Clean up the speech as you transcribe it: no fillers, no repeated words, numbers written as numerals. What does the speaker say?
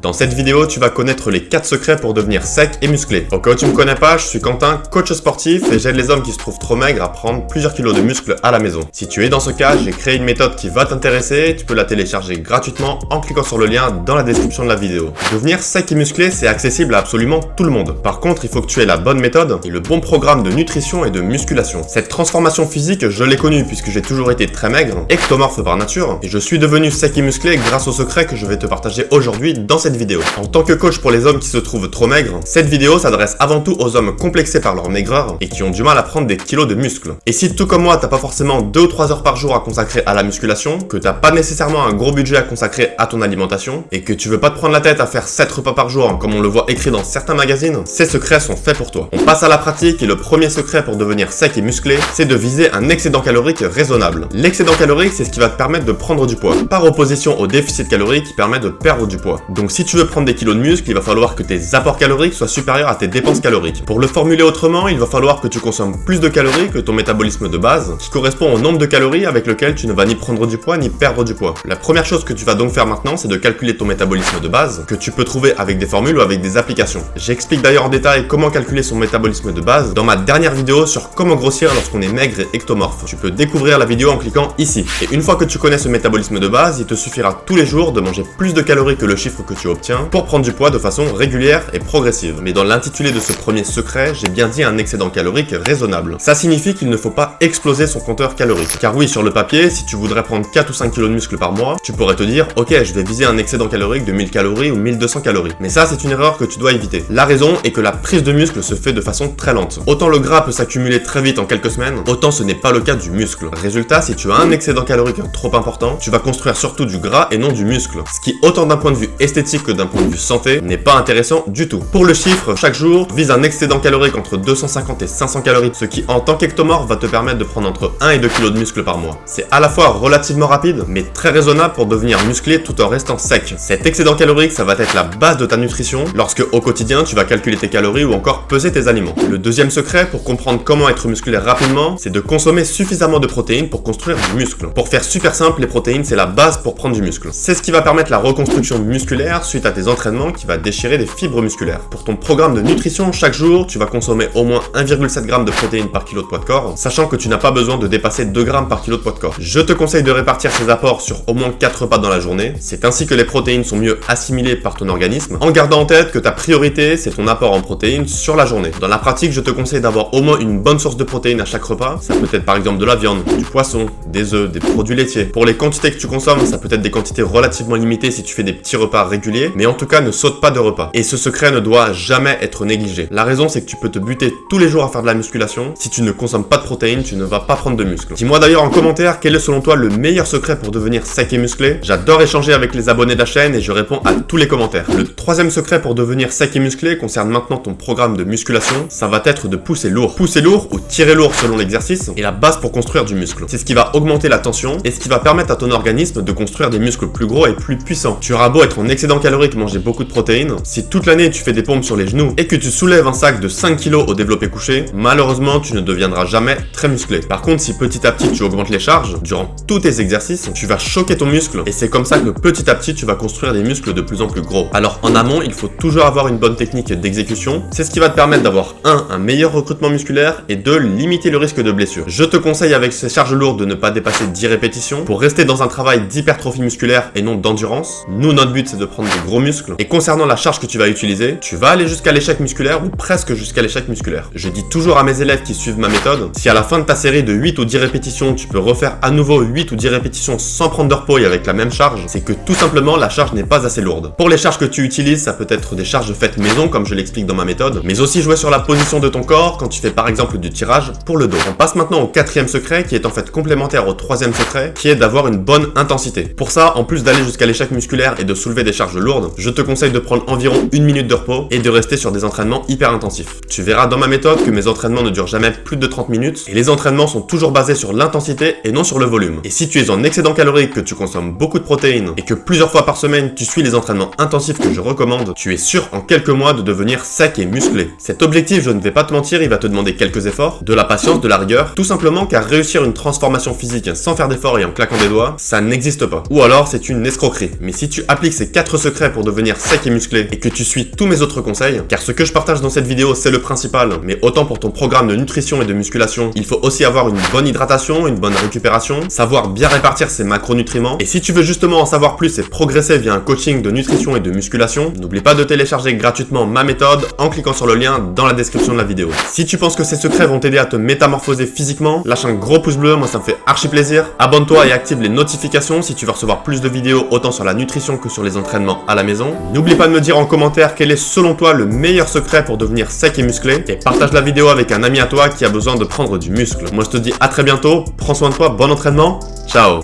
Dans cette vidéo, tu vas connaître les 4 secrets pour devenir sec et musclé. Au cas où tu me connais pas, je suis Quentin, coach sportif et j'aide les hommes qui se trouvent trop maigres à prendre plusieurs kilos de muscles à la maison. Si tu es dans ce cas, j'ai créé une méthode qui va t'intéresser, tu peux la télécharger gratuitement en cliquant sur le lien dans la description de la vidéo. Devenir sec et musclé, c'est accessible à absolument tout le monde. Par contre, il faut que tu aies la bonne méthode et le bon programme de nutrition et de musculation. Cette transformation physique, je l'ai connue puisque j'ai toujours été très maigre, ectomorphe par nature, et je suis devenu sec et musclé grâce aux secrets que je vais te partager aujourd'hui dans cette vidéo. En tant que coach pour les hommes qui se trouvent trop maigres, cette vidéo s'adresse avant tout aux hommes complexés par leur maigreur et qui ont du mal à prendre des kilos de muscles. Et si tout comme moi, t'as pas forcément 2 ou 3 heures par jour à consacrer à la musculation, que t'as pas nécessairement un gros budget à consacrer à ton alimentation, et que tu veux pas te prendre la tête à faire 7 repas par jour comme on le voit écrit dans certains magazines, ces secrets sont faits pour toi. On passe à la pratique et le premier secret pour devenir sec et musclé, c'est de viser un excédent calorique raisonnable. L'excédent calorique, c'est ce qui va te permettre de prendre du poids, par opposition au déficit calorique qui permet de perdre du poids. Donc si tu veux prendre des kilos de muscle, il va falloir que tes apports caloriques soient supérieurs à tes dépenses caloriques. Pour le formuler autrement, il va falloir que tu consommes plus de calories que ton métabolisme de base, qui correspond au nombre de calories avec lequel tu ne vas ni prendre du poids ni perdre du poids. La première chose que tu vas donc faire maintenant, c'est de calculer ton métabolisme de base, que tu peux trouver avec des formules ou avec des applications. J'explique d'ailleurs en détail comment calculer son métabolisme de base dans ma dernière vidéo sur comment grossir lorsqu'on est maigre et ectomorphe. Tu peux découvrir la vidéo en cliquant ici. Et une fois que tu connais ce métabolisme de base, il te suffira tous les jours de manger plus de calories que le chiffre que tu obtiens pour prendre du poids de façon régulière et progressive. Mais dans l'intitulé de ce premier secret, j'ai bien dit un excédent calorique raisonnable. Ça signifie qu'il ne faut pas exploser son compteur calorique. Car oui, sur le papier, si tu voudrais prendre 4 ou 5 kilos de muscles par mois, tu pourrais te dire, ok, je vais viser un excédent calorique de 1000 calories ou 1200 calories. Mais ça, c'est une erreur que tu dois éviter. La raison est que la prise de muscle se fait de façon très lente. Autant le gras peut s'accumuler très vite en quelques semaines, autant ce n'est pas le cas du muscle. Résultat, si tu as un excédent calorique trop important, tu vas construire surtout du gras et non du muscle. Ce qui, autant d'un point de vue esthétique que d'un point de vue santé, n'est pas intéressant du tout. Pour le chiffre, chaque jour, vise un excédent calorique entre 250 et 500 calories, ce qui en tant qu'ectomorphe va te permettre de prendre entre 1 et 2 kg de muscle par mois. C'est à la fois relativement rapide, mais très raisonnable pour devenir musclé tout en restant sec. Cet excédent calorique, ça va être la base de ta nutrition lorsque au quotidien, tu vas calculer tes calories ou encore peser tes aliments. Le deuxième secret pour comprendre comment être musclé rapidement, c'est de consommer suffisamment de protéines pour construire du muscle. Pour faire super simple, les protéines, c'est la base pour prendre du muscle. C'est ce qui va permettre la reconstruction musculaire suite à tes entraînements qui va déchirer des fibres musculaires. Pour ton programme de nutrition, chaque jour, tu vas consommer au moins 1,7 g de protéines par kilo de poids de corps, sachant que tu n'as pas besoin de dépasser 2 g par kilo de poids de corps. Je te conseille de répartir ces apports sur au moins 4 repas dans la journée. C'est ainsi que les protéines sont mieux assimilées par ton organisme, en gardant en tête que ta priorité, c'est ton apport en protéines sur la journée. Dans la pratique, je te conseille d'avoir au moins une bonne source de protéines à chaque repas. Ça peut être par exemple de la viande, du poisson, des œufs, des produits laitiers. Pour les quantités que tu consommes, ça peut être des quantités relativement limitées si tu fais des petits repas réguliers, mais en tout cas, ne saute pas de repas. Et ce secret ne doit jamais être négligé. La raison, c'est que tu peux te buter tous les jours à faire de la musculation. Si tu ne consommes pas de protéines, tu ne vas pas prendre de muscle. Dis-moi d'ailleurs en commentaire quel est selon toi le meilleur secret pour devenir sec et musclé. J'adore échanger avec les abonnés de la chaîne et je réponds à tous les commentaires. Le troisième secret pour devenir sec et musclé concerne maintenant ton programme de musculation. Ça va être de pousser lourd. Pousser lourd ou tirer lourd selon l'exercice est la base pour construire du muscle. C'est ce qui va augmenter la tension et ce qui va permettre à ton organisme de construire des muscles plus gros et plus puissants. Tu auras beau être en excédent calorique, manger beaucoup de protéines, si toute l'année tu fais des pompes sur les genoux et que tu soulèves un sac de 5 kg au développé couché, malheureusement tu ne deviendras jamais très musclé. Par contre, si petit à petit tu augmentes les charges durant tous tes exercices, tu vas choquer ton muscle et c'est comme ça que petit à petit tu vas construire des muscles de plus en plus gros. Alors en amont, il faut toujours avoir une bonne technique d'exécution. C'est ce qui va te permettre d'avoir un meilleur recrutement musculaire et 2, limiter le risque de blessure. Je te conseille avec ces charges lourdes de ne pas dépasser 10 répétitions pour rester dans un travail d'hypertrophie musculaire et non d'endurance. Nous, notre but c'est de prendre des gros muscles. Et concernant la charge que tu vas utiliser, tu vas aller jusqu'à l'échec musculaire ou presque jusqu'à l'échec musculaire. Je dis toujours à mes élèves qui suivent ma méthode, si à la fin de ta série de 8 ou 10 répétitions, tu peux refaire à nouveau 8 ou 10 répétitions sans prendre de repos et avec la même charge, c'est que tout simplement la charge n'est pas assez lourde. Pour les charges que tu utilises, ça peut être des charges faites maison comme je l'explique dans ma méthode, mais aussi jouer sur la position de ton corps quand tu fais par exemple du tirage pour le dos. On passe maintenant au quatrième secret qui est en fait complémentaire au troisième secret, qui est d'avoir une bonne intensité. Pour ça, en plus d'aller jusqu'à l'échec musculaire et de soulever des charges lourdes, je te conseille de prendre environ 1 minute de repos et de rester sur des entraînements hyper intensifs. Tu verras dans ma méthode que mes entraînements ne durent jamais plus de 30 minutes et les entraînements sont toujours basés sur l'intensité et non sur le volume. Et si tu es en excédent calorique, que tu consommes beaucoup de protéines et que plusieurs fois par semaine tu suis les entraînements intensifs que je recommande, tu es sûr en quelques mois de devenir sec et musclé. Cet objectif, je ne vais pas te mentir, il va te demander quelques efforts, de la patience, de la rigueur, tout simplement car réussir une transformation physique sans faire d'efforts et en claquant des doigts, ça n'existe pas. Ou alors c'est une escroquerie. Mais si tu appliques ces 4 secrets secret pour devenir sec et musclé et que tu suis tous mes autres conseils, car ce que je partage dans cette vidéo c'est le principal, mais autant pour ton programme de nutrition et de musculation, il faut aussi avoir une bonne hydratation, une bonne récupération, savoir bien répartir ses macronutriments, et si tu veux justement en savoir plus et progresser via un coaching de nutrition et de musculation, n'oublie pas de télécharger gratuitement ma méthode en cliquant sur le lien dans la description de la vidéo. Si tu penses que ces secrets vont t'aider à te métamorphoser physiquement, lâche un gros pouce bleu, moi ça me fait archi plaisir. Abonne-toi et active les notifications si tu veux recevoir plus de vidéos autant sur la nutrition que sur les entraînements à la maison. N'oublie pas de me dire en commentaire quel est selon toi le meilleur secret pour devenir sec et musclé, et partage la vidéo avec un ami à toi qui a besoin de prendre du muscle. Moi je te dis à très bientôt, prends soin de toi, bon entraînement, ciao.